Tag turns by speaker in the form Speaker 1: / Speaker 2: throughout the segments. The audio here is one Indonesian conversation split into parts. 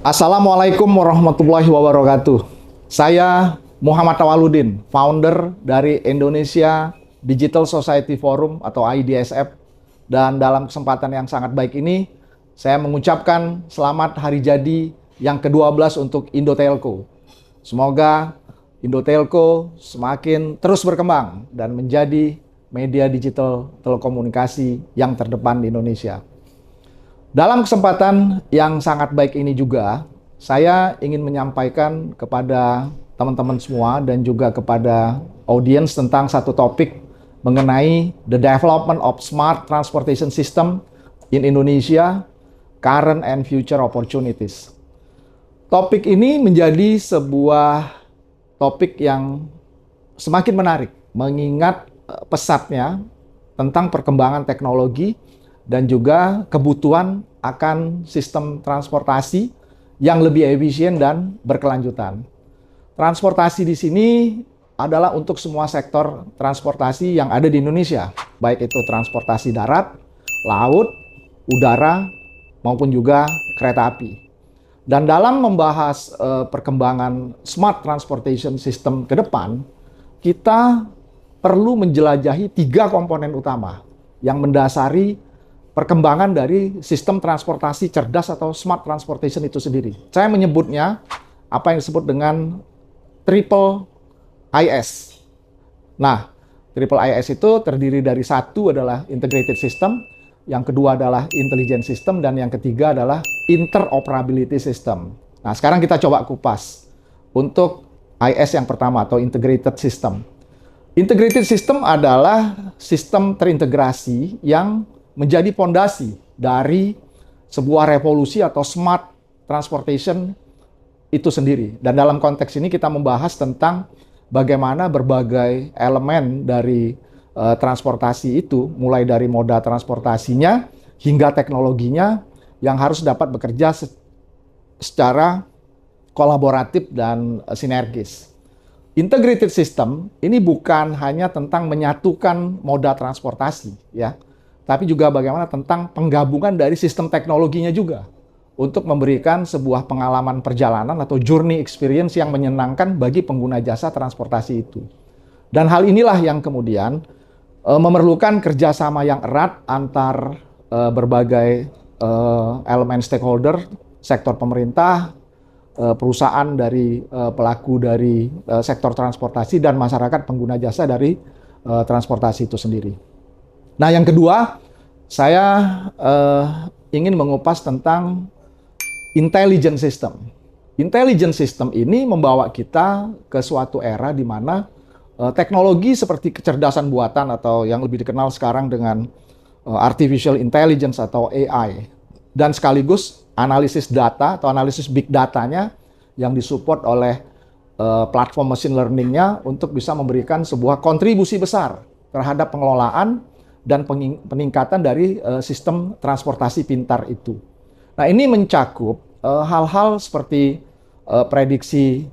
Speaker 1: Assalamualaikum warahmatullahi wabarakatuh. Saya Muhammad Tawaludin, founder dari Indonesia Digital Society Forum atau IDSF. Dan dalam kesempatan yang sangat baik ini, saya mengucapkan selamat hari jadi yang ke-12 untuk Indotelco. Semoga Indotelco semakin terus berkembang dan menjadi media digital telekomunikasi yang terdepan di Indonesia. Dalam kesempatan yang sangat baik ini juga, saya ingin menyampaikan kepada teman-teman semua dan juga kepada audiens tentang satu topik mengenai the development of smart transportation system in Indonesia, current and future opportunities. Topik ini menjadi sebuah topik yang semakin menarik, mengingat pesatnya tentang perkembangan teknologi dan juga kebutuhan akan sistem transportasi yang lebih efisien dan berkelanjutan. Transportasi di sini adalah untuk semua sektor transportasi yang ada di Indonesia, baik itu transportasi darat, laut, udara, maupun juga kereta api. Dan dalam membahas perkembangan smart transportation system ke depan, kita perlu menjelajahi 3 komponen utama yang mendasari perkembangan dari sistem transportasi cerdas atau smart transportation itu sendiri. Saya menyebutnya apa yang disebut dengan triple IS. Nah, triple IS itu terdiri dari satu adalah integrated system, yang kedua adalah intelligent system, dan yang ketiga adalah interoperability system. Nah, sekarang kita coba kupas untuk IS yang pertama atau integrated system. Integrated system adalah sistem terintegrasi yang menjadi fondasi dari sebuah revolusi atau smart transportation itu sendiri. Dan dalam konteks ini kita membahas tentang bagaimana berbagai elemen dari transportasi itu, mulai dari moda transportasinya hingga teknologinya yang harus dapat bekerja secara kolaboratif dan sinergis. Integrated system ini bukan hanya tentang menyatukan moda transportasi, ya, tapi juga bagaimana tentang penggabungan dari sistem teknologinya juga untuk memberikan sebuah pengalaman perjalanan atau journey experience yang menyenangkan bagi pengguna jasa transportasi itu. Dan hal inilah yang kemudian memerlukan kerjasama yang erat antar berbagai elemen stakeholder, sektor pemerintah, perusahaan dari pelaku dari sektor transportasi, dan masyarakat pengguna jasa dari transportasi itu sendiri. Nah, yang kedua, saya ingin mengupas tentang intelligent system. Intelligent system ini membawa kita ke suatu era di mana teknologi seperti kecerdasan buatan atau yang lebih dikenal sekarang dengan artificial intelligence atau AI, dan sekaligus analisis data atau analisis big datanya yang disupport oleh platform machine learning-nya untuk bisa memberikan sebuah kontribusi besar terhadap pengelolaan dan peningkatan dari sistem transportasi pintar itu. Nah, ini mencakup hal-hal seperti prediksi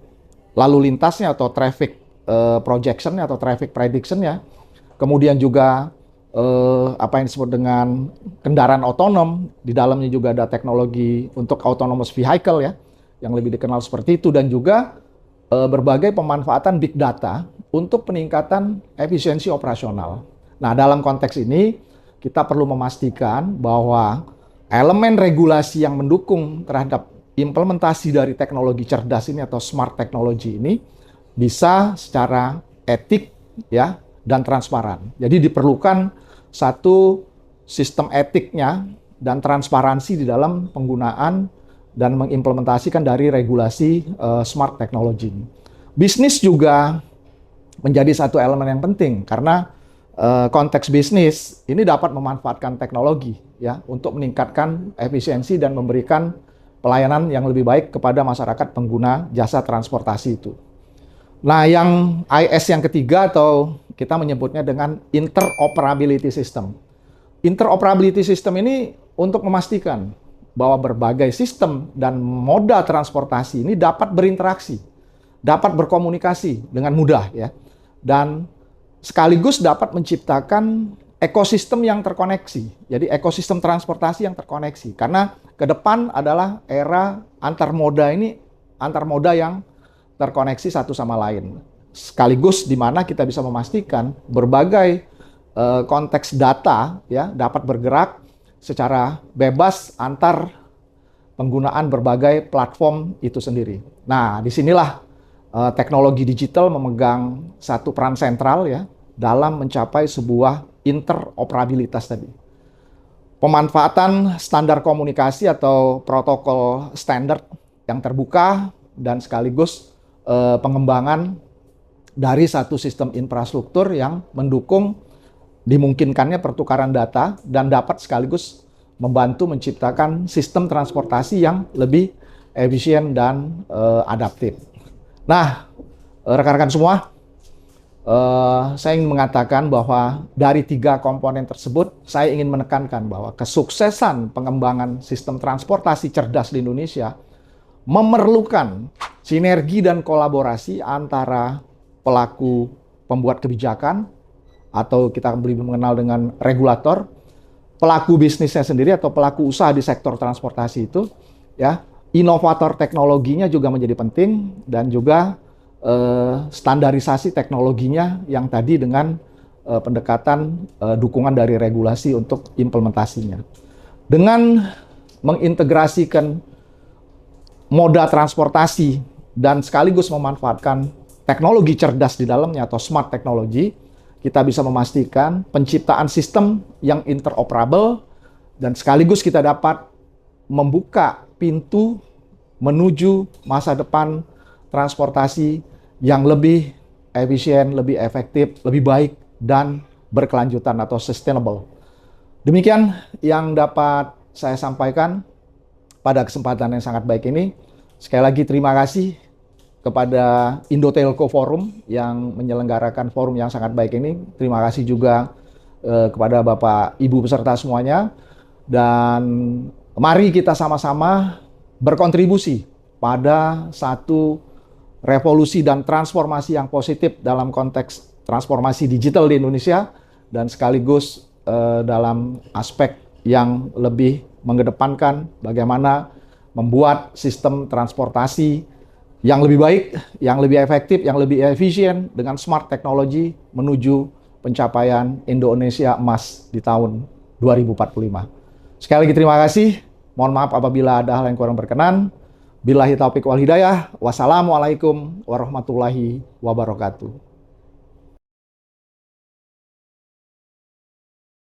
Speaker 1: lalu lintasnya atau traffic projection atau traffic prediction-nya, kemudian juga apa yang disebut dengan kendaraan otonom, di dalamnya juga ada teknologi untuk autonomous vehicle, ya, yang lebih dikenal seperti itu, dan juga berbagai pemanfaatan big data untuk peningkatan efisiensi operasional. Nah, dalam konteks ini kita perlu memastikan bahwa elemen regulasi yang mendukung terhadap implementasi dari teknologi cerdas ini atau smart technology ini bisa secara etik, ya, dan transparan. Jadi diperlukan satu sistem etiknya dan transparansi di dalam penggunaan dan mengimplementasikan dari regulasi smart technology. Bisnis juga menjadi satu elemen yang penting karena konteks bisnis ini dapat memanfaatkan teknologi, ya, untuk meningkatkan efisiensi dan memberikan pelayanan yang lebih baik kepada masyarakat pengguna jasa transportasi itu. Nah, yang IS yang ketiga atau kita menyebutnya dengan interoperability system. Interoperability system ini untuk memastikan bahwa berbagai sistem dan moda transportasi ini dapat berinteraksi, dapat berkomunikasi dengan mudah, ya, dan sekaligus dapat menciptakan ekosistem yang terkoneksi. Jadi ekosistem transportasi yang terkoneksi. Karena ke depan adalah era antar moda yang terkoneksi satu sama lain. Sekaligus di mana kita bisa memastikan berbagai konteks data ya dapat bergerak secara bebas antar penggunaan berbagai platform itu sendiri. Nah, disinilah teknologi digital memegang satu peran sentral ya dalam mencapai sebuah interoperabilitas tadi. Pemanfaatan standar komunikasi atau protokol standar yang terbuka dan sekaligus pengembangan dari satu sistem infrastruktur yang mendukung dimungkinkannya pertukaran data dan dapat sekaligus membantu menciptakan sistem transportasi yang lebih efisien dan adaptif. Nah, rekan-rekan semua, saya ingin mengatakan bahwa dari 3 komponen tersebut, saya ingin menekankan bahwa kesuksesan pengembangan sistem transportasi cerdas di Indonesia memerlukan sinergi dan kolaborasi antara pelaku pembuat kebijakan, atau kita lebih mengenal dengan regulator, pelaku bisnisnya sendiri atau pelaku usaha di sektor transportasi itu, ya, inovator teknologinya juga menjadi penting, dan juga standarisasi teknologinya yang tadi dengan pendekatan dukungan dari regulasi untuk implementasinya. Dengan mengintegrasikan moda transportasi dan sekaligus memanfaatkan teknologi cerdas di dalamnya atau smart technology, kita bisa memastikan penciptaan sistem yang interoperable dan sekaligus kita dapat membuka pintu menuju masa depan transportasi yang lebih efisien, lebih efektif, lebih baik, dan berkelanjutan atau sustainable. Demikian yang dapat saya sampaikan pada kesempatan yang sangat baik ini. Sekali lagi terima kasih kepada Indotelco Forum yang menyelenggarakan forum yang sangat baik ini. Terima kasih juga kepada Bapak Ibu peserta semuanya. Dan mari kita sama-sama berkontribusi pada satu revolusi dan transformasi yang positif dalam konteks transformasi digital di Indonesia, dan sekaligus dalam aspek yang lebih mengedepankan bagaimana membuat sistem transportasi yang lebih baik, yang lebih efektif, yang lebih efisien dengan smart technology menuju pencapaian Indonesia Emas di tahun 2045. Sekali lagi terima kasih. Mohon maaf apabila ada hal yang kurang berkenan. Billahi taufiq wal hidayah. Wassalamualaikum warahmatullahi wabarakatuh.